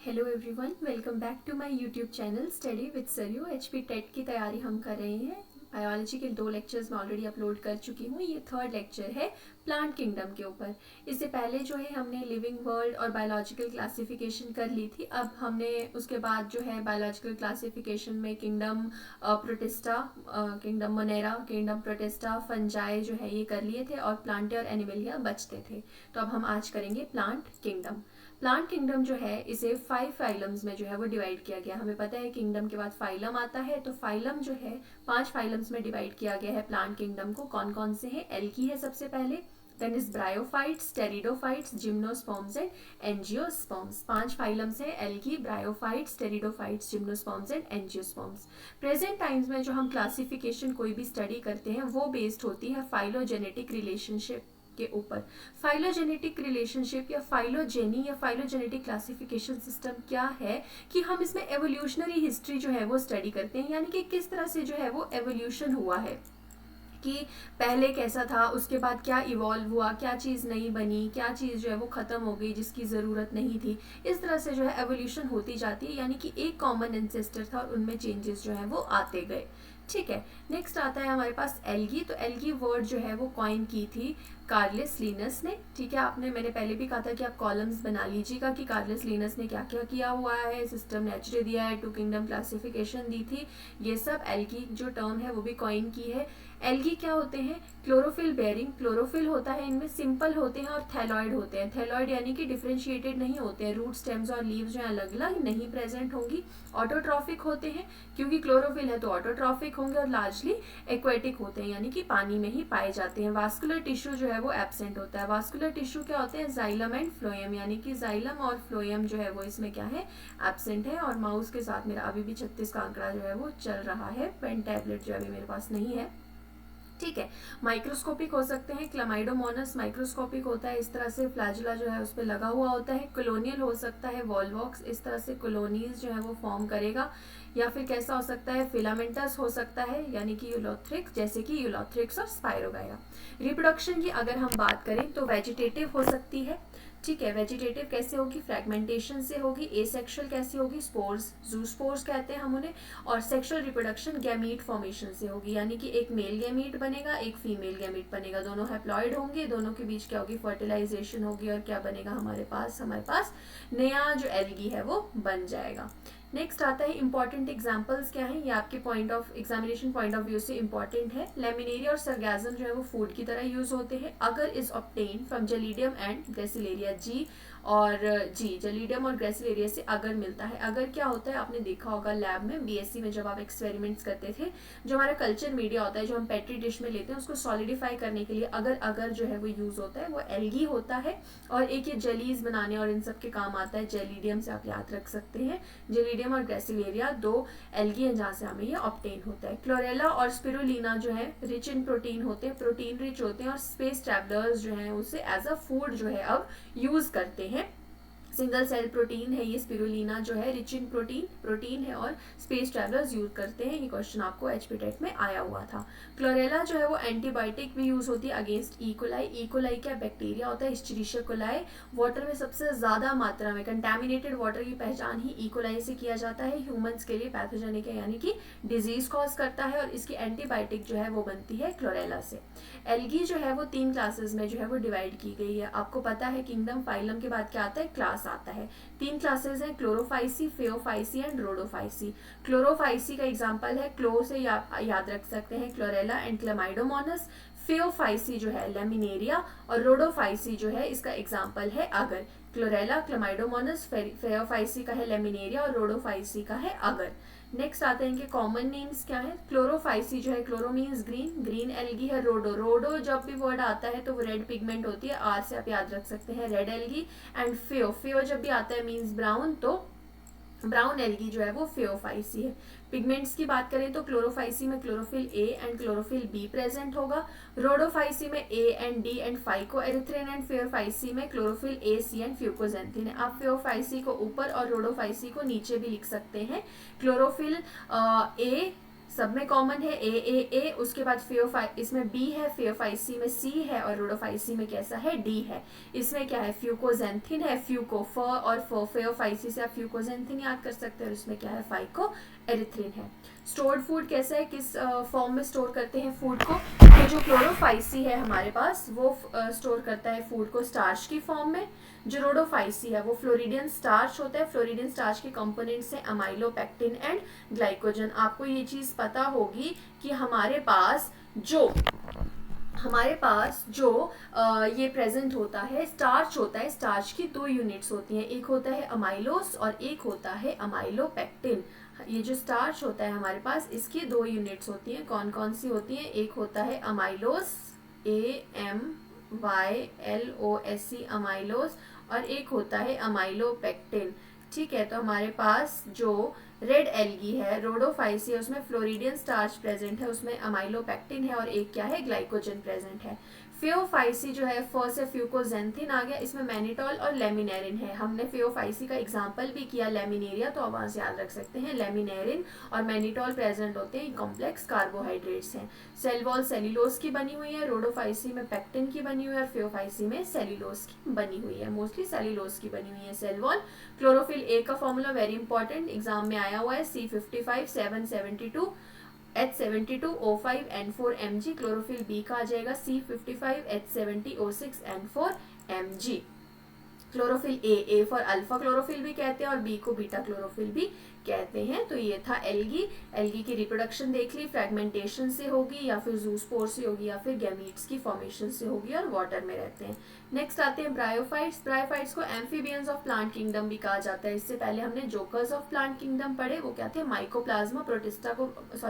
Hello everyone, welcome back to my YouTube channel study with Saryu. HP TET की तैयारी हम कर रहे हैं। बायोलॉजी के 2 लेक्चर्स मैं ऑलरेडी अपलोड कर चुकी हूँ। ये 3rd लेक्चर है प्लांट किंगडम के ऊपर। इससे पहले जो है हमने लिविंग वर्ल्ड और बायोलॉजिकल क्लासिफिकेशन कर ली थी। अब हमने उसके बाद जो है बायोलॉजिकल क्लासिफिकेशन में kingdom protista, kingdom Monera, kingdom protista, fungi जो है ये कर लिए थे और प्लांटे और एनिमलिया बचते थे। तो अब हम आज करेंगे प्लांट किंगडम। प्लांट किंगडम जो है इसे 5 फाइलम्स में जो है वो डिवाइड किया गया। हमें पता है किंगडम के बाद फाइलम आता है, तो फाइलम जो है 5 फाइलम्स में डिवाइड किया गया है प्लांट किंगडम को। कौन कौन से हैं? एल्गी है सबसे पहले, then is bryophytes, pteridophytes, gymnosperms and angiosperms. 5 phylums है, algae, bryophytes, pteridophytes, gymnosperms and angiosperms. Present times में जो हम क्लासिफिकेशन कोई भी स्टडी करते हैं वो बेस्ड होती है फाइलोजेनेटिक रिलेशनशिप के ऊपर। फाइलोजेनेटिक रिलेशनशिप या फाइलोजेनी या फाइलोजेनेटिक क्लासिफिकेशन सिस्टम क्या है कि हम इसमें एवोल्यूशनरी हिस्ट्री जो है वो स्टडी करते हैं, यानी कि किस तरह से जो है वो एवोल्यूशन हुआ है, कि पहले कैसा था, उसके बाद क्या इवॉल्व हुआ, क्या चीज़ नहीं बनी, क्या चीज़ जो है वो ख़त्म हो गई जिसकी ज़रूरत नहीं थी। इस तरह से जो है एवोल्यूशन होती जाती है, यानी कि एक कॉमन एंसेस्टर था और उनमें चेंजेस जो है वो आते गए। ठीक है, नेक्स्ट आता है हमारे पास एल्गी। तो एल्गी वर्ड जो है वो कॉइन की थी कार्लेस लिनस ने। ठीक है, मैंने पहले भी कहा था कि आप कॉलम्स बना लीजिएगा कि कार्लेस लिनस ने क्या क्या किया हुआ है, सिस्टम नेचुरे दिया है, 2 किंगडम क्लासिफिकेशन दी थी, ये सब एल्गी जो टर्म है वो भी कॉइन की है। एल्गी क्या होते हैं? क्लोरोफिल बेयरिंग, क्लोरोफिल होता है इनमें, सिंपल होते हैं और थैलॉइड होते हैं। थैलॉइड यानी कि डिफरेंशिएटेड नहीं होते हैं, रूट स्टेम्स और लीव्स जो है अलग अलग नहीं प्रेजेंट होंगी। ऑटोट्रॉफिक होते हैं, क्योंकि क्लोरोफिल है तो ऑटोट्रॉफिक होंगे, और लार्जली एक्वेटिक होते हैं, यानी कि पानी में ही पाए जाते हैं। वास्कुलर टिश्यू जो है वो एब्सेंट होता है। वास्कुलर टिश्यू क्या होते हैं? जाइलम एंड फ्लोएम, यानी कि जाइलम और फ्लोएम जो है वो इसमें क्या है? एब्सेंट है। और माउस के साथ मेरा अभी भी 36 का आंकड़ा जो है वो चल रहा है, पेन टैबलेट जो अभी मेरे पास नहीं है। ठीक है, माइक्रोस्कोपिक हो सकते हैं, क्लामाइडोमोनस माइक्रोस्कोपिक होता है, इस तरह से फ्लैजुला जो है उस पर लगा हुआ होता है। कॉलोनियल हो सकता है, वॉलवॉक्स इस तरह से कॉलोनीज जो है वो फॉर्म करेगा। या फिर कैसा हो सकता है? फिलामेंटस हो सकता है, यानी कि यूलोथ्रिक्स, जैसे कि यूलोथ्रिक्स और स्पाइरोगाइरा। रिप्रोडक्शन की अगर हम बात करें तो वेजिटेटिव हो सकती है। ठीक है, वेजिटेटिव कैसे होगी? फ्रेगमेंटेशन से होगी। एसेक्सुअल कैसे होगी? स्पोर्स, जूस्पोर्स कहते हैं हम उन्हें। और सेक्सुअल रिप्रोडक्शन गैमीट फॉर्मेशन से होगी, यानी कि एक मेल गैमीट बनेगा, एक फीमेल गैमीट बनेगा, दोनों हैप्लॉइड होंगे, दोनों के बीच क्या होगी? फर्टिलाइजेशन होगी, और क्या बनेगा हमारे पास नया जो एल्गी है वो बन जाएगा। नेक्स्ट आता है इंपॉर्टेंट एग्जाम्पल्स क्या है, ये आपके point of examination point of view से इंपॉर्टेंट है। लेमिनेरिया और सरगैजम जो है वो फूड की तरह यूज होते हैं अगर is obtain from gelidium and gracilaria. Gelidium और ग्रेसिलेरिया से अगर मिलता है। अगर क्या होता है, आपने देखा होगा लैब में, बीएससी में जब आप एक्सपेरिमेंट्स करते थे, जो हमारा कल्चर मीडिया होता है जो हम पेट्री डिश में लेते हैं उसको सॉलिडिफाई करने के लिए अगर जो है वो यूज होता है, वो एल्गी होता है। और एक ये जेलीज बनाने और इन सब के काम आता है, जेलिडियम से आप याद रख सकते हैं। जेलिडियम और ग्रेसिलेरिया 2 एल्गी हैं जहाँ से हमें ये ऑब्टेन होता है। क्लोरेला और स्पिरुलिना जो है रिच इन प्रोटीन होते हैं, प्रोटीन रिच होते हैं, और स्पेस ट्रैवलर्स जो हैं उसे एज अ फूड जो है अब यूज करते हैं। सिंगल सेल प्रोटीन है ये स्पिरुलिना जो है, रिच इन प्रोटीन है, और स्पेस ट्रैवलर्स यूज करते हैं। ये क्वेश्चन आपको एचपी टेट में आया हुआ था। क्लोरेला जो है वो एंटीबायोटिक भी यूज होती है अगेंस्ट इकोलाई। इकोलाई क्या? बैक्टीरिया होता है, इस्चेरिशिया कोलाई। वाटर में सबसे ज्यादा मात्रा में कंटेमिनेटेड वाटर की पहचान ही इकोलाई से किया जाता है। ह्यूमंस के लिए पैथोजेनिक है, यानी कि डिजीज कॉज करता है, और इसकी एंटीबायोटिक जो है वो बनती है क्लोरेला से। एल्गी जो है वो 3 क्लासेस में जो है वो डिवाइड की गई है। आपको पता है किंगडम फाइलम के बाद क्या आता है? क्लास आता है। 3 क्लासेस हैं, क्लोरोफाइसी, फेओफाइसी एंड रोडोफाइसी। क्लोरोफाइसी का एग्जांपल है, क्लो से याद रख सकते हैं, क्लोरेला एंड क्लेमाइडोमोनस। फेओफाइसी जो है लेमिनेरिया, और रोडोफाइसी जो है इसका एग्जांपल है अगर। क्लोरेला, क्लेमाइडोमोनस, फेओफाइसी का है लेमिनेरिया, और रोडोफाइसी का है अगर। नेक्स्ट आते हैं इनके कॉमन नेम्स क्या है। क्लोरोफाइसी जो है, chloro means green, green algae है। रोडो जब भी वर्ड आता है तो वो रेड पिगमेंट होती है, आर से आप याद रख सकते हैं, रेड एल्गी। एंड फेओ जब भी आता है मीन्स ब्राउन, तो ब्राउन एल्गी जो है वो फेओफाइसी है। पिगमेंट्स की बात करें तो क्लोरोफाइसी में chlorophyll A and chlorophyll B present होगा। रोडोफाइसी में A and D and phycoerythrin, and Phaeophyceae में chlorophyll A C and fucoxanthin है। आप फेओफाइसी को ऊपर और रोडोफाइसी को नीचे भी लिख सकते हैं। क्लोरोफिल ए सब में कॉमन है ए, उसके बाद इसमें बी है, फियोफाइसी में सी है और रोडोफाइसी में कैसा है, डी है। इसमें क्या है, फ्यूकोजेंथिन है, फ्यूको फ और फियोफाइसी से आप फ्यूकोजेंथिन याद कर सकते हैं और इसमें क्या है, फाइको एरिथ्रिन है। स्टोर्ड फूड कैसा है, किस फॉर्म में स्टोर करते हैं फूड को, तो जो क्लोरोफाइसी है हमारे पास वो स्टोर करता है फूड को स्टार्च की फॉर्म में। जो रोडोफाइसी है वो फ्लोरिडियन स्टार्च होता है, फ्लोरिडियन स्टार्च के कंपोनेंट्स हैं अमाइलोपेक्टिन एंड ग्लाइकोजन। आपको ये चीज पता होगी कि हमारे पास जो ये प्रेजेंट होता है, स्टार्च होता है, स्टार्च की दो यूनिट्स होती हैं, एक होता है अमाइलोस और एक होता है अमाइलोपेक्टिन। ये जो स्टार्च होता है हमारे पास, इसकी दो यूनिट्स होती हैं, कौन कौन सी होती हैं, एक होता है अमाइलोस AMYLOS अमाइलोस और एक होता है अमाइलोपेक्टिन। ठीक है, तो हमारे पास जो रेड एल्गी है रोडोफाइसी है उसमें फ्लोरिडियन स्टार्च प्रेजेंट है, उसमें अमाइलोपेक्टिन है और एक क्या है, ग्लाइकोजन प्रेजेंट है। फियोफाइसी जो है फर्स्ट से फ्यूकोजेंथिन आ गया, इसमें मैनिटॉल और लेमिनेरिन है। हमने फियोफाइसी का एग्जांपल भी किया लेमिनेरिया, तो आवाज याद रख सकते हैं, लेमिनेरिन और मैनिटॉल प्रेजेंट होते हैं, कॉम्प्लेक्स कार्बोहाइड्रेट्स हैं। सेल वॉल सेल्यूलोज की बनी हुई है, रोडोफाइसी में पेक्टिन की बनी हुई है और फियोफाइसी में सेल्यूलोज की बनी हुई है, मोस्टली सेल्यूलोज की बनी हुई है सेल वॉल। क्लोरोफिल ए का फॉर्मूला वेरी इंपॉर्टेंट, एग्जाम में आया हुआ है, C55 772 H72O5 N4 Mg। Chlorophyll B का आ जाएगा C55 H70 O6 N4 Mg। Chlorophyll A for alpha chlorophyll भी कहते हैं और बी को बीटा क्लोरोफिल भी कहते हैं। तो ये था एल्गी की रिप्रोडक्शन देख ली, फ्रेगमेंटेशन से होगी या फिर जूस्पोर से होगी या फिर गैमीट्स की फॉर्मेशन से होगी और वाटर में रहते हैं। नेक्स्ट आते हैं ब्रायोफाइट्स। ब्रायोफाइट्स को एम्फीबियंस ऑफ प्लांट किंगडम भी कहा जाता है। इससे पहले हमने जोकर्स ऑफ प्लांट किंगडम पढ़े, वो क्या थे, माइकोप्लाज्मा प्रोटिस्टा को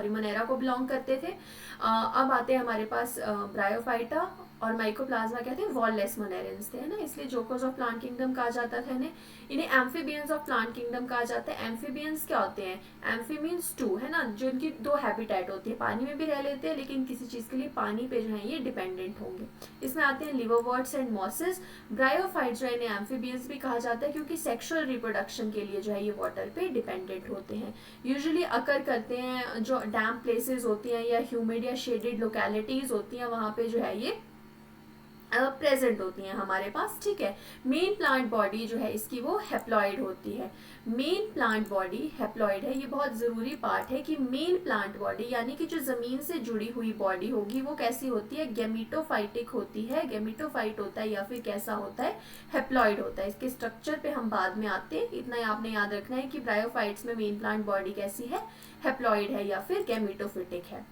मोनेरा को बिलोंग करते थे। अब आते हैं हमारे पास ब्रायोफाइटा और माइकोप्लाज्मा क्या थे, वॉललेस मोनेरेंस थे, है ना, इसलिए जोकर्स ऑफ प्लांट किंगडम कहा जाता था इन्हें एम्फीबियंस ऑफ प्लांट किंगडम कहा जाता है। एम्फीबियंस क्या होते हैं, एम्फी मीन्स टू, है ना, जो इनकी दो हैबिटेट होती है, पानी में भी रह लेते हैं लेकिन किसी चीज के लिए पानी पे जो है ये डिपेंडेंट होंगे। इसमें आते हैं लिवरवर्ट्स एंड मॉसेस। ब्रायोफाइट जो है इन्हें एम्फीबियंस भी कहा जाता है क्योंकि सेक्सुअल रिप्रोडक्शन के लिए जो है ये वाटर पे डिपेंडेंट होते हैं। यूजुअली अकर करते हैं जो डैम प्लेसेस होती हैं या ह्यूमिड या शेडेड लोकेलिटीज होती हैं, वहां पे जो है ये प्रेजेंट होती हैं हमारे पास। ठीक है, मेन प्लांट बॉडी जो है इसकी वो हेप्लॉइड होती है। मेन प्लांट बॉडी हेप्लॉइड है, ये बहुत जरूरी पार्ट है कि मेन प्लांट बॉडी यानी कि जो जमीन से जुड़ी हुई बॉडी होगी वो कैसी होती है, गेमिटोफाइटिक होती है, गेमिटोफाइट होता है या फिर कैसा होता है, हेप्लॉइड होता है। इसके स्ट्रक्चर पे हम बाद में आते हैं, इतना आपने याद रखना है कि ब्रायोफाइट्स में मेन प्लांट बॉडी कैसी है, हेप्लॉइड है या फिर गेमिटोफिटिक है।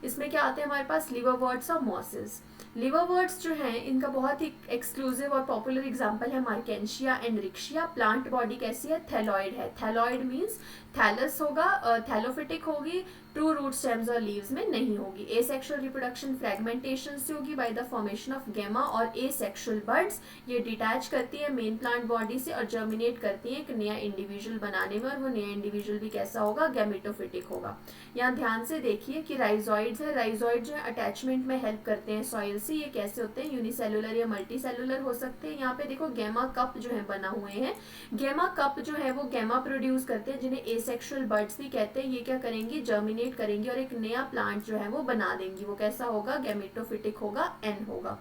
इसमें क्या आते हैं हमारे पास, लिवरवर्ट्स और मॉसेस। लिवरवर्ट्स जो हैं इनका बहुत ही एक्सक्लूसिव और पॉपुलर एग्जांपल है मार्केंशिया एंड रिक्शिया। प्लांट बॉडी कैसी है, थैलॉइड है, थैलॉइड मींस थैलस होगा, थैलोफिटिक होगी, ट्रू रूट स्टेम्स और लीव्स में नहीं होगी। एसेक्सुअल रिप्रोडक्शन फ्रेगमेंटेशन से होगी बाय द फॉर्मेशन ऑफ गेमा और एसेक्सुअल बड्स। ये डिटैच करती है मेन प्लांट बॉडी से और जर्मिनेट करती है एक नया इंडिविजुअल बनाने में, और वो नया इंडिविजुअल भी कैसा होगा, गैमेटोफिटिक होगा। यहाँ ध्यान से देखिए कि राइजॉइड्स है, राइजॉइड जो है अटैचमेंट में हेल्प करते हैं सॉइल से। ये कैसे होते हैं, यूनिसेलुलर या मल्टी सेलुलर हो सकते हैं। यहाँ पे देखो गेमा कप जो है बना हुए हैं, गेमा कप जो है वो गेमा प्रोड्यूस करते हैं जिन्हें एसेक्सुअल बड्स भी कहते हैं। ये क्या करेंगे, जर्मिनेट करेंगी और एक नया प्लांट जो है वो बना देंगी, वो कैसा होगा, गैमेटोफिटिक होगा, एन होगा।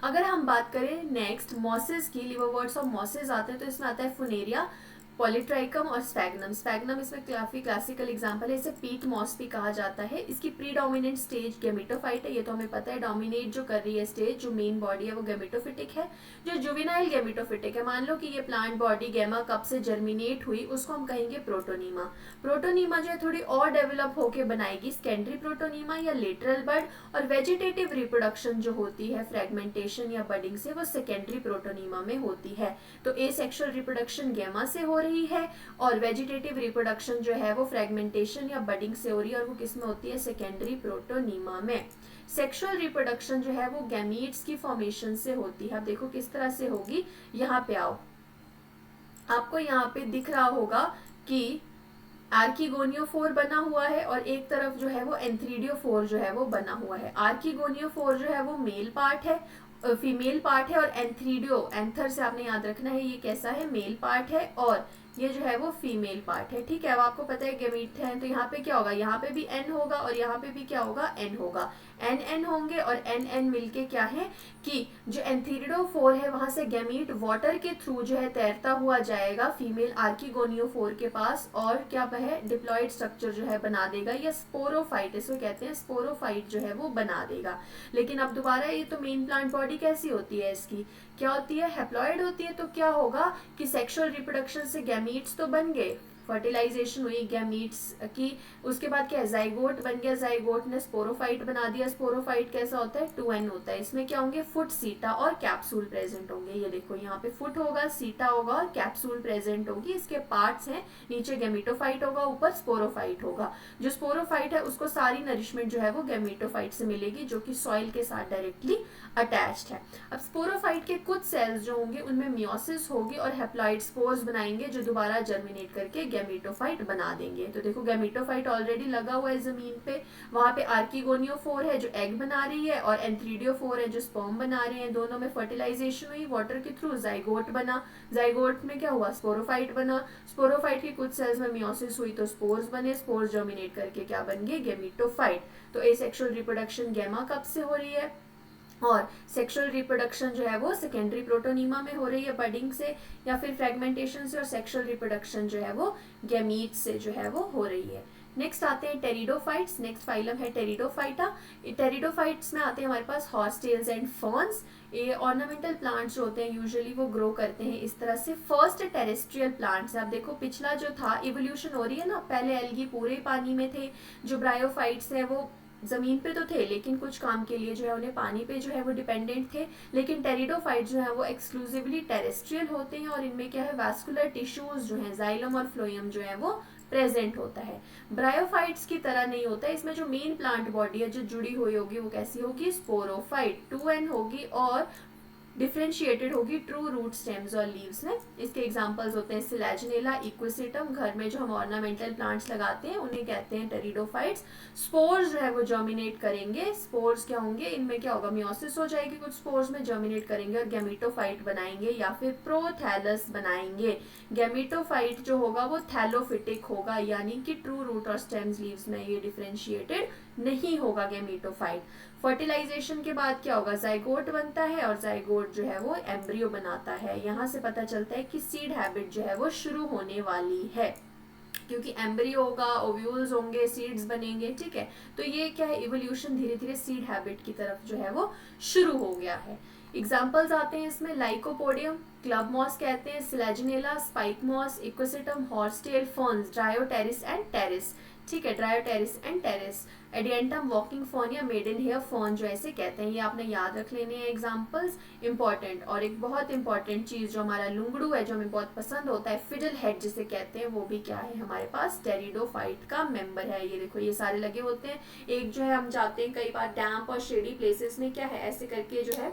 अगर हम बात करें नेक्स्ट मॉसेस की, लिवरवर्ट्स और मॉसेस आते हैं तो इसमें आता है फुनेरिया, पॉलीट्राइकम और स्पैग्नम। स्पैग्नम इसमें काफी क्लासिकल एग्जांपल है, इसे पीट मॉस भी कहा जाता है। इसकी प्रीडोमिनेंट स्टेज गैमेटोफाइट है, ये तो हमें पता है। डोमिनेट जो कर रही है स्टेज, जो मेन बॉडी है वो गैमेटोफिटिक है। जो जुवेनाइल गैमेटोफिटिक है, मान लो कि ये प्लांट बॉडी गैमा कप से जर्मिनेट हुई, उसको हम कहेंगे प्रोटोनीमा। प्रोटोनीमा जो है थोड़ी और डेवलप होकर बनाएगी सेकेंडरी प्रोटोनीमा या लेटरल बड, और वेजिटेटिव रिप्रोडक्शन जो होती है फ्रेगमेंटेशन या बडिंग से, वो सेकेंडरी प्रोटोनीमा में होती है। तो एसेक्सुअल रिप्रोडक्शन गैमा से हो रही है और वेजिटेटिव रिप्रोडक्शन जो है वो फ्रेगमेंटेशन या बडिंग से हो रही है, और वो किस में होती है, सेकेंडरी प्रोटोनीमा में। सेक्सुअल रिप्रोडक्शन जो है वो गैमीट्स की फॉर्मेशन से होती है। अब देखो किस तरह से होगी, यहाँ पे आओ, आपको यहाँ पे दिख रहा होगा कि आर्किगोनियोफोर बना हुआ है और एक तरफ जो है वो एंथ्रीडियोफोर जो है वो बना हुआ है। आर्किगोनियोफोर जो है वो मेल पार्ट है, फीमेल पार्ट है, और एंथ्रीडियो, एंथर से आपने याद रखना है ये कैसा है, मेल पार्ट है, और ये जो है वो फीमेल पार्ट है, ठीक है। अब आपको पता है गैमीट है, तो यहाँ पे क्या होगा, यहाँ पे भी एन होगा और यहाँ पे भी क्या होगा, एन होगा। एन एन होंगे और एन एन मिलके क्या है कि जो एंथीरिडोफोर है वहां से गैमीट वाटर के थ्रू जो है तैरता हुआ जाएगा फीमेल आर्किगोनियोफोर के पास, और क्या है डिप्लॉयड स्ट्रक्चर जो है बना देगा, या स्पोरोफाइट इसको कहते हैं, स्पोरोफाइट जो है वो बना देगा। लेकिन अब दोबारा ये तो मेन प्लांट बॉडी कैसी होती है इसकी, क्या होती है, हैप्लॉइड होती है। तो क्या होगा कि सेक्सुअल रिप्रोडक्शन से गैमीट्स तो बन गए, फर्टिलाइजेशन हुई गैमीट्स की, उसके बाद क्या है, जाइगोट बन गया, जाइगोट ने स्पोरोफाइट बना दिया। स्पोरोफाइट कैसा होता है, 2n होता है। इसमें क्या होंगे, फुट, सीटा और कैप्सूल प्रेजेंट होंगे। ये देखो यहाँ पे फुट होगा, सीटा होगा और कैप्सूल प्रेजेंट होगी। इसके पार्ट्स हैं, नीचे गैमीटोफाइट होगा, ऊपर स्पोरोफाइट होगा। जो स्पोरोफाइट है उसको सारी नरिशमेंट जो है वो गैमीटोफाइट से मिलेगी, जो कि सॉइल के साथ डायरेक्टली अटैच्ड है। अब स्पोरोफाइट के कुछ सेल्स जो होंगे उनमें मियोसिस होगी और हैप्लॉइड स्पोर्स बनाएंगे, जो दोबारा जर्मिनेट करके गैमीटोफाइट बना देंगे। तो देखो गैमीटोफाइट ऑलरेडी लगा हुआ है जमीन पे, वहां पे आर्किगोनियोफोर है जो एग बना रही है और एंथ्रीडियोफोर है जो स्पर्म बना रहे हैं। दोनों में फर्टिलाइजेशन हुई वाटर के थ्रू, जाइगोट बना, जाइगोट में क्या हुआ, स्पोरोफाइट बना। स्पोरोफाइट के कुछ सेल्स में मियोसिस हुई तो स्पोर्स बने, स्पोर्स जर्मिनेट करके क्या बन गए, गैमीटोफाइट। तो एसेक्सुअल रिप्रोडक्शन गैमा कब से हो रही है, और सेक्सुअल रिप्रोडक्शन जो है वो सेकेंडरी प्रोटोनीमा में हो रही है बडिंग से या फिर फ्रेगमेंटेशन से, और सेक्सुअल रिप्रोडक्शन जो है वो गैमीट से जो है वो हो रही है। नेक्स्ट आते हैं टेरिडोफाइट्स, नेक्स्ट फाइलम है टेरिडोफाइटा। टेरिडोफाइट्स में आते हैं हमारे पास हॉर्सटेल्स एंड फर्न्स। ये ऑर्नामेंटल प्लांट्स जो होते हैं यूजुअली वो ग्रो करते हैं इस तरह से। फर्स्ट टेरेस्ट्रियल प्लांट्स है। आप देखो पिछला जो था इवोल्यूशन हो रही है ना, पहले एल्गी पूरे पानी में थे, जो ब्रायोफाइट्स है वो जमीन पे तो थे लेकिन कुछ काम के लिए जो है उन्हें पानी पे जो है वो डिपेंडेंट थे। लेकिन टेरिडोफाइट जो है वो एक्सक्लूसिवली टेरेस्ट्रियल होते हैं, और इनमें क्या है, वैस्कुलर टिश्यूज जो है, जाइलम और फ्लोएम जो है वो प्रेजेंट होता है। ब्रायोफाइट्स की तरह नहीं होता है। इसमें जो मेन प्लांट बॉडी है जो जुड़ी हुई होगी वो कैसी होगी, स्पोरोफाइट, 2n होगी और डिफ्रेंशिएटेड होगी ट्रू रूट स्टेम्स और लीव्स में। इसके एग्जांपल्स होते हैं सिलेजनेला, इक्विसिटम, घर में जो हम ऑर्नामेंटल प्लांट्स लगाते हैं उन्हें कहते हैं टेरिडोफाइट्स। स्पोर्स जो है वो जर्मिनेट करेंगे। स्पोर्स क्या होंगे, इनमें क्या होगा, मियोसिस हो जाएगी कुछ स्पोर्स में, जर्मिनेट करेंगे और गैमीटोफाइट बनाएंगे या फिर प्रोथैलस बनाएंगे। गैमीटोफाइट जो होगा वो थैलोफिटिक होगा, यानी कि ट्रू रूट और स्टेम्स लीव्स में ये डिफ्रेंशिएटेड नहीं होगा गैमीटोफाइट। फर्टिलाइजेशन के बाद क्या होगा, जाइगोट बनता है और जाइगोट जो है वो एम्ब्रियो बनाता है। यहाँ से पता चलता है कि सीड हैबिट जो है वो शुरू होने वाली है, क्योंकि एम्ब्रियो होगा, ओव्यूल्स होंगे, सीड्स बनेंगे, ठीक है। तो ये क्या है, इवोल्यूशन धीरे धीरे सीड हैबिट की तरफ जो है वो शुरू हो गया है। एग्जाम्पल्स आते हैं इसमें, लाइकोपोडियम, क्लब मॉस कहते हैं, Selaginella, spike moss, Equisetum, horsetail, ferns, Dryopteris and Pteris, ठीक है, Dryopteris and Pteris. Adiantum, walking fern या मेडन हेयर फर्न जो ऐसे कहते हैं। ये आपने याद रख लेने हैं एग्जांपल्स, इंपॉर्टेंट। और एक बहुत इंपॉर्टेंट चीज जो हमारा लुंगड़ू है, जो हमें बहुत पसंद होता है, फिडल हेड जिसे कहते हैं, वो भी क्या है, हमारे पास टेरिडोफाइट का मेंबर है। ये देखो ये सारे लगे होते हैं। एक जो है हम जाते हैं कई बार डैम्प और शेडी प्लेसेस में, क्या है, ऐसे करके जो है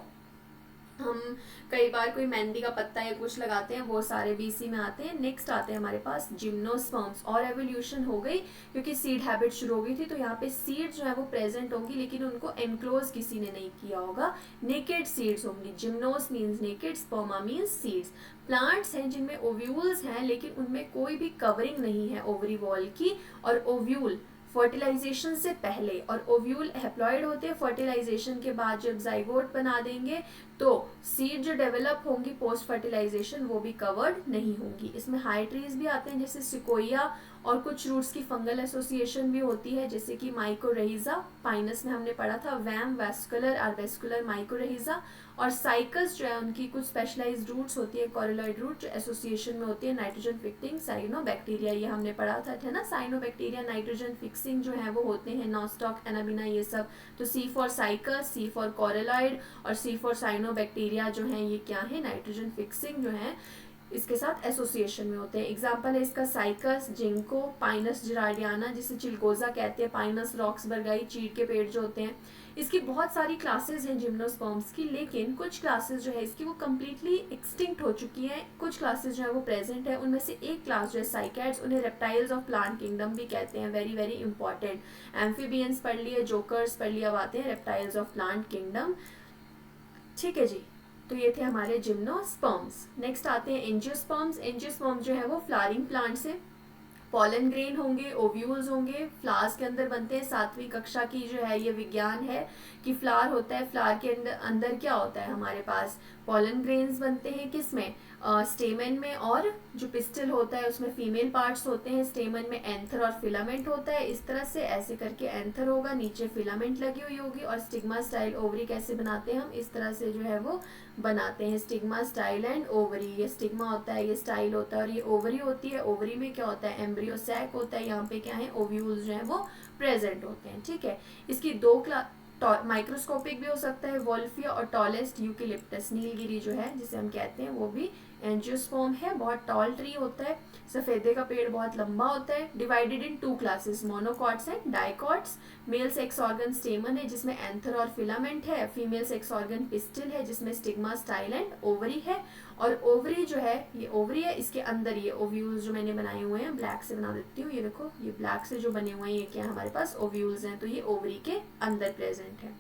हम कई बार कोई मेहंदी का पत्ता या कुछ लगाते हैं, वो सारे भी इसी में आते हैं। नेक्स्ट आते हैं हमारे पास जिम्नोस्पर्म्स। और एवोल्यूशन हो गई क्योंकि सीड हैबिट शुरू हो गई थी, तो यहाँ पे सीड जो है वो प्रेजेंट होंगी, लेकिन उनको एनक्लोज किसी ने नहीं किया होगा, नेकेड सीड्स होंगी। जिम्नोस means naked, स्पर्मा means seeds. Plants हैं जिनमें ओव्यूल्स हैं लेकिन उनमें कोई भी कवरिंग नहीं है ओवरी वॉल की, और ओव्यूल फर्टिलाइजेशन से पहले और ओव्यूल हैप्लॉइड होते हैं। फर्टिलाइजेशन के बाद जब जाइगोट बना देंगे तो सीड जो डेवलप होंगी पोस्ट फर्टिलाइजेशन वो भी कवर्ड नहीं होंगी। इसमें हाई ट्रीज भी आते हैं जैसे सिकोया, और कुछ रूट्स की फंगल एसोसिएशन भी होती है जैसे कि माइकोरहिजा, पाइनस में हमने पढ़ा था, वैम, वेस्कुलर, आर्वेस्कुलर, माइकोरहिजा। और साइकस जो है उनकी कुछ स्पेशलाइज्ड रूट्स होती है, कोरिलॉइड रूट, जो एसोसिएशन में होती है नाइट्रोजन फिक्सिंग साइनोबैक्टीरिया, ये हमने पढ़ा था ना, साइनोबैक्टीरिया नाइट्रोजन फिक्सिंग जो है वो होते हैं, नॉस्टॉक, एनाबिना, ये सब। तो सी फॉर साइकस, सी फॉर कोरिलॉइड और सी फॉर साइनोबैक्टीरिया जो है ये क्या है, नाइट्रोजन फिक्सिंग जो है इसके साथ एसोसिएशन में होते हैं। एग्जाम्पल है इसका साइकस, जिंको, पाइनस जिरार्डियाना जिसे चिलगोजा कहते हैं, पाइनस रॉक्सबर्गाई, चीड़ के पेड़ जो होते हैं। इसकी बहुत सारी क्लासेस हैं जिम्नोस्पर्म्स की, लेकिन कुछ क्लासेस जो है इसकी वो कम्प्लीटली एक्सटिंक्ट हो चुकी हैं, कुछ क्लासेस जो है वो प्रेजेंट है। उनमें से एक क्लास जो है साइकैड्स, उन्हें रेप्टाइल्स ऑफ प्लांट किंगडम भी कहते हैं, वेरी वेरी इंपॉर्टेंट। एम्फीबियंस पढ़ लिए, जोकर्स पढ़ लिया, अब आते हैं रेप्टाइल्स ऑफ प्लांट किंगडम, ठीक है जी। तो ये थे हमारे जिम्नोस्पर्म्स। नेक्स्ट आते हैं एंजियोस्पर्म्स। एंजियोस्पर्म्स जो है वो फ्लावरिंग प्लांट से पॉलन ग्रेन होंगे, ओव्यूल्स होंगे, फ्लावर्स के अंदर बनते हैं। 7वीं कक्षा की जो है ये विज्ञान है कि फ्लावर होता है, फ्लावर के अंदर क्या होता है हमारे पास पॉलन ग्रेन्स बनते हैं, किसमें स्टेमन में, और जो पिस्टल होता है उसमें फीमेल पार्ट्स होते हैं, स्टेमन में एंथर और फिलामेंट होता है। इस तरह से ऐसे करके एंथर होगा, नीचे फिलामेंट लगी हुई होगी, और स्टिग्मा स्टाइल ओवरी कैसे बनाते हैं हम, इस तरह से जो है वो बनाते हैं, स्टिग्मा स्टाइल एंड ओवरी। ये स्टिग्मा होता है, ये स्टाइल होता है, और ये ओवरी होती है। ओवरी में क्या होता है, एम्ब्रियो सैक होता है, यहाँ पे क्या है ओव्यूल्स जो है वो प्रेजेंट होते हैं। ठीक है, इसकी दो माइक्रोस्कोपिक भी हो सकता है वोल्फिया, और टॉलेस्ट यूकेलिप्टस नीलगिरी जो है जिसे हम कहते हैं वो भी एंजियोस्पर्म है। बहुत टॉल ट्री होता है, सफेदे का पेड़ बहुत लंबा होता है। Divided in 2 classes, monocots and dicots. Male sex organ स्टेमन है जिसमें एंथर और फिलामेंट है। फीमेल सेक्स ऑर्गन पिस्टिल है जिसमें स्टिग्मा स्टाइल एंड ओवरी है। और ओवरी जो है ये ओवरी है, इसके अंदर ये ओव्यूल्स जो मैंने बनाए हुए हैं, ब्लैक से बना देती हूँ, ये देखो ये ब्लैक से जो बने हुए हैं ये क्या है हमारे पास ओव्यूल्स हैं, तो ये ओवरी के अंदर प्रेजेंट है।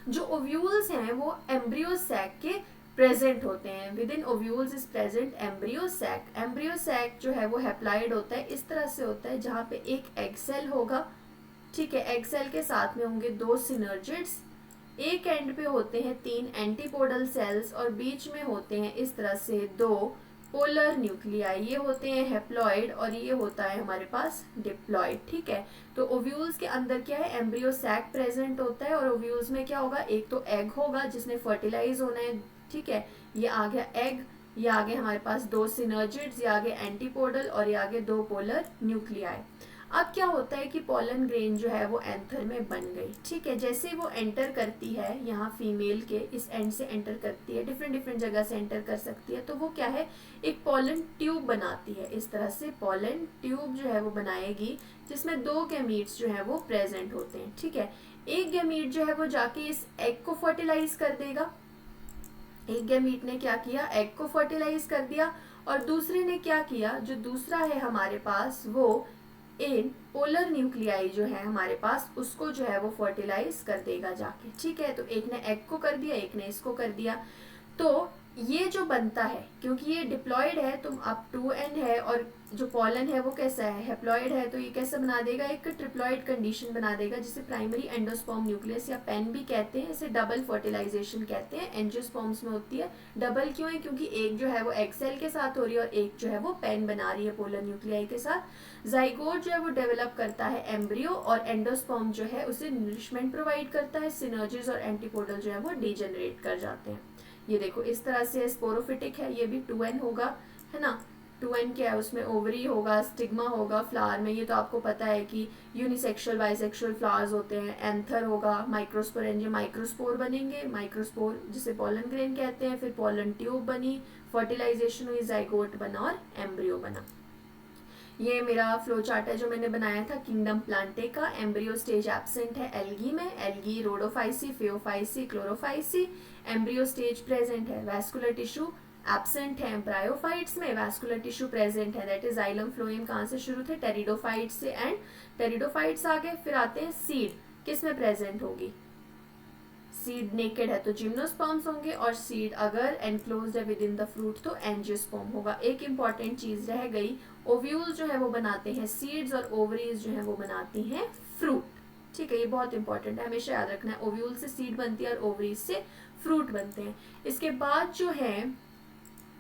जो ओव्यूल्स हैं वो एम्ब्रियो सैक के प्रेजेंट होते हैं। Within ovules is present embryo sac. Embryo sac जो है वो हैप्लॉइड होता है, इस तरह से होता है जहाँ पे एक एग सेल होगा। ठीक है, एग सेल के साथ में होंगे 2 सिनर्जिड्स, एक एंड पे होते हैं 3 एंटीपोडल सेल्स, और बीच में होते हैं इस तरह से 2 पोलर न्यूक्लियाई। ये होते हैं हैप्लॉइड और ये होता है हमारे पास डिप्लॉइड। ठीक है, तो ओव्यूल्स के अंदर क्या है, एम्ब्रियो सैक प्रेजेंट होता है, और ओव्यूल्स में क्या होगा, एक तो एग होगा जिसने फर्टिलाइज होना है। ठीक है, ये आ गया एग, ये आगे हमारे पास 2 सिनर्जिड्स, ये आगे एंटीपोडल, और ये आगे 2 पोलर न्यूक्लियाई। अब क्या होता है कि पॉलन ग्रेन जो है वो एंथर में बन गई। ठीक है, जैसे वो एंटर करती है यहाँ फीमेल के इस एंड से एंटर करती है, डिफरेंट डिफरेंट जगह से एंटर कर सकती है, तो वो क्या है एक पॉलन ट्यूब बनाती है। इस तरह से पॉलन ट्यूब जो है वो बनाएगी जिसमें 2 गैमीट्स जो है वो प्रेजेंट होते हैं। ठीक है, एक गैमीट जो है वो जाके इस एग को फर्टिलाइज कर देगा। एक गैमीट ने क्या किया, एग को फर्टिलाइज कर दिया, और दूसरे ने क्या किया, जो दूसरा है हमारे पास वो इन पोलर न्यूक्लियाई जो है हमारे पास उसको जो है वो फर्टिलाइज कर देगा जाके। ठीक है, तो एक ने एग को कर दिया, एक ने इसको कर दिया। तो ये जो बनता है, क्योंकि ये डिप्लॉइड है तो अब 2n है, और जो पॉलन है वो कैसा है, हैप्लॉइड है, तो ये कैसा बना देगा, एक ट्रिप्लॉइड कंडीशन बना देगा जिसे प्राइमरी एंडोस्पर्म न्यूक्लियस या पेन भी कहते हैं। इसे डबल फर्टिलाइजेशन कहते हैं। एंजियोस्पर्म्स में होती है। डबल क्यों है, क्योंकि एक जो है वो एग सेल के साथ हो रही है और एक जो है वो पेन बना रही है पोलर न्यूक्लियाई के साथ। जाइगोट जो है वो डेवलप करता है एम्ब्रियो, और एंडोस्पर्म जो है उसे नरिशमेंट प्रोवाइड करता है। सिनर्जिस और एंटीपोडल जो है वो डिजेनरेट कर जाते हैं। ये देखो इस तरह से स्पोरोफिटिक है, ये भी 2n होगा, है ना। 2n क्या है, उसमें ओवरी होगा, स्टिग्मा होगा फ्लावर में, ये तो आपको पता है कि यूनिसेक्सुअल बाइसेक्सुअल फ्लावर्स होते हैं। एंथर होगा, माइक्रोस्पोरेंजियम माइक्रोस्पोर बनेंगे, माइक्रोस्पोर जिसे पॉलन ग्रेन कहते हैं, फिर पॉलन ट्यूब बनी, फर्टिलाइजेशन हुई, जाइगोट बना और एम्ब्रियो बना। ये मेरा फ्लो चार्ट है जो मैंने बनाया था किंगडम प्लांटे का। एम्ब्रियो स्टेज एब्सेंट है एल्गी में, algae Rhodophyceae, Phaeophyceae, Chlorophyceae. Embryo stage present है वैस्कुलर टिश्यू एब्सेंट है ब्रायोफाइट्स में, वैस्कुलर टिश्यू प्रेजेंट है, दैट इज जाइलम फ्लोएम। कहाँ से शुरू थे, टेरिडोफाइट्स से, एंड टेरिडोफाइट्स आगे फिर आते हैं सीड, किस में प्रेजेंट होगी, सीड नेकेड है तो जिम्नोस्पर्म्स होंगे, और सीड अगर एनक्लोज्ड है विद इन द फ्रूट तो एंजियोस्पर्म होगा। एक इंपॉर्टेंट चीज रह गई, ओव्यूल्स जो है वो बनाते हैं सीड्स, और ओवरीज जो है वो बनाती हैं फ्रूट। ठीक है, ये बहुत इंपॉर्टेंट है, हमेशा याद रखना है। ओव्यूल से सीड बनती है और ओवरीज से फ्रूट बनते हैं। इसके बाद जो है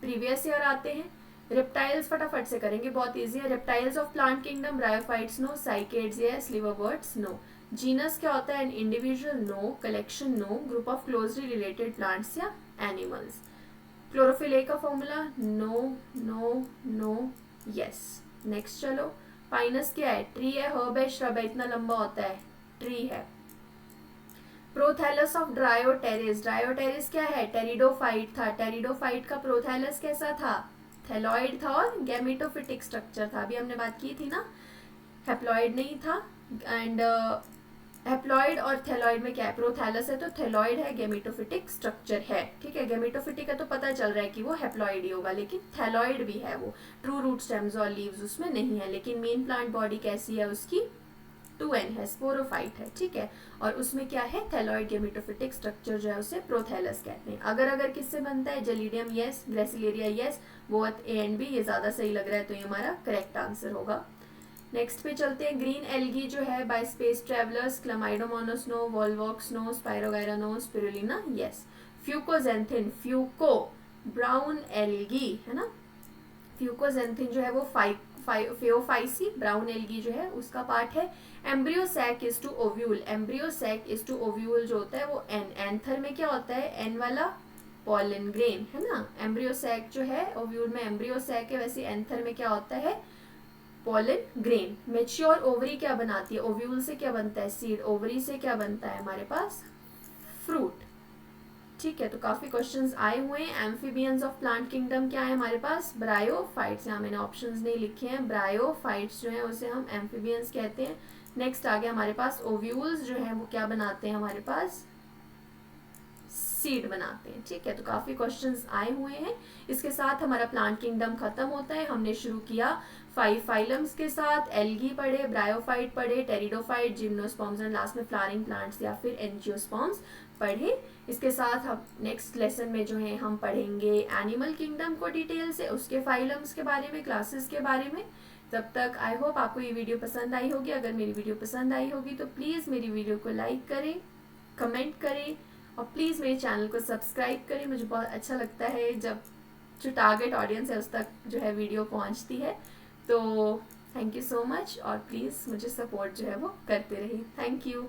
प्रीवियस ईयर आते हैं रेप्टाइल्स, फटाफट से करेंगे, बहुत इजी है। Reptiles of plant kingdom, bryophytes no, cycads yes, liverworts no. Genus क्या होता है, an individual no, collection no, group of closely related plants या एनिमल्स। क्लोरोफिल ए का formula no no no yes. Next चलो, Pinus क्या है, tree है, herb है, श्रब है, इतना लंबा होता है, ट्री है। प्रोथैलस ऑफ ड्रायोटेरिस, ड्रायोटेरिस क्या है, टेरिडोफाइट था, टेरिडोफाइट का प्रोथैलस कैसा था, थैलॉइड था, और गैमेटोफिटिक स्ट्रक्चर था, अभी हमने बात की थी ना, हैप्लॉइड नहीं था। एंड हैप्लॉइड और थैलॉइड में क्या है, प्रोथैलस है तो थैलॉइड है, गैमेटोफिटिक स्ट्रक्चर है। ठीक है, गैमेटोफिटिक है तो पता चल रहा है कि वो हैप्लॉइड ही होगा, लेकिन थैलॉइड भी है, वो ट्रू रूट स्टेम्स और लीव्स उसमें नहीं है। लेकिन मेन प्लांट बॉडी कैसी है उसकी, 2n है, स्पोरोफाइट है, ठीक है। और उसमें क्या है, थैलॉइड गेमेटोफिटिक स्ट्रक्चर जो है उसे प्रोथैलस कहते हैं। अगर किससे बनता है, Gelidium yes, Gracilaria yes, both A and B, ये ज़्यादा सही लग रहा है तो ये हमारा करेक्ट आंसर होगा। नेक्स्ट पे चलते हैं, ग्रीन एल्गी जो है by space travellers, Chlamydomonas no, Volvox no, Spirogyra no, Spirulina yes. Fucoxanthin, fuco brown algae है ना, फ्यूकोजेंथिन जो है वो फेओफाइसी, ब्राउन एल्गी जो है उसका पार्ट है। Embryo sac is to ovule, embryo sac is to ovule जो होता है वो एंथर में क्या होता है, एन वाला पॉलन ग्रेन है ना। एम्ब्रियो सैक जो है, ओव्यूल में एम्ब्रियो सैक है, वैसे एंथर में क्या होता है, पॉलन ग्रेन। मेच्योर ओवरी क्या बनाती है, ओव्यूल से क्या बनता है, सीड, ओवरी से क्या बनता है हमारे पास, फ्रूट, ठीक है। तो काफी क्वेश्चंस आए हुए हैं। एम्फीबियंस ऑफ प्लांट किंगडम क्या है हमारे पास, ब्रायोफाइट्स, यहाँ मैंने ऑप्शंस नहीं लिखे हैं, ब्रायोफाइट्स जो है उसे हम एम्फीबियंस कहते हैं। नेक्स्ट आ गया हमारे पास ओव्यूल्स जो है वो क्या बनाते हैं हमारे पास, सीड बनाते हैं, ठीक है। तो काफी क्वेश्चंस आए हुए हैं। इसके साथ हमारा प्लांट किंगडम खत्म होता है। हमने शुरू किया 5 फाइलम्स के साथ, एल्गी पढ़े, ब्रायोफाइट पढ़े, टेरिडोफाइट, जिम्नोस्पर्म्स एंड लास्ट में फ्लावरिंग प्लांट्स या फिर एंजियोस्पर्म्स पढ़े। इसके साथ हम नेक्स्ट लेसन में जो है हम पढ़ेंगे एनिमल किंगडम को डिटेल से, उसके फाइलम्स के बारे में, क्लासेस के बारे में। तब तक आई होप आपको ये वीडियो पसंद आई होगी। अगर मेरी वीडियो पसंद आई होगी तो प्लीज़ मेरी वीडियो को लाइक करें, कमेंट करें और प्लीज़ मेरे चैनल को सब्सक्राइब करें। मुझे बहुत अच्छा लगता है जब जो टारगेट ऑडियंस है उस तक जो है वीडियो पहुंचती है। तो थैंक यू सो मच और प्लीज़ मुझे सपोर्ट जो है वो करते रहिए। Thank you.